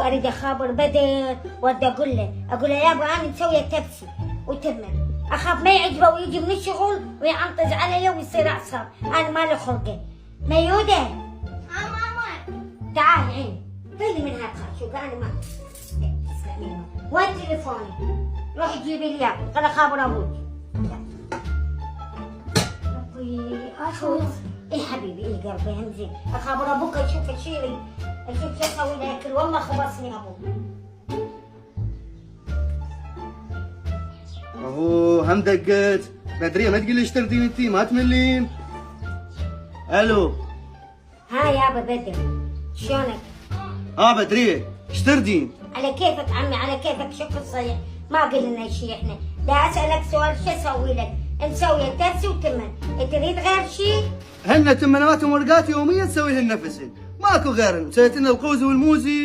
واريد اخابر بدر وادي اقول له يابا انا مسويه تبسي وتمن، اخاف ما يعجبه ويجي من الشغل ويعنطز علي ويصير اعصاب، انا مالي خلقه. ميوده ماما تعال عيني طلي من هالخرشوقه انا ما تسلمي. وين تليفوني؟ روحي جيبي لي اياه خل اخابر ابوك. ربي اشوف ايه حبيبي ايه قلبي همزين اخابر ابوك اشوف اشيلي اشوف شو اسوي لاكل والله خبصني ابوك. اهو هم دقت بدريه ما تقولي ايش تردين انتي ما تملين. الو ها يابا بدر شلونك؟ بدريه ايش تردين؟ على كيفك عمي على كيفك شو قصة ما قلنا شيء احنا. دا اسألك سؤال شو اسوي لك؟ مسوية ترسي وتمن تريد غير شيء؟ هن تمنات ومرقات يوميا تسويهن نفسهن ماكو غيرن، سويت لنا القوز والموزي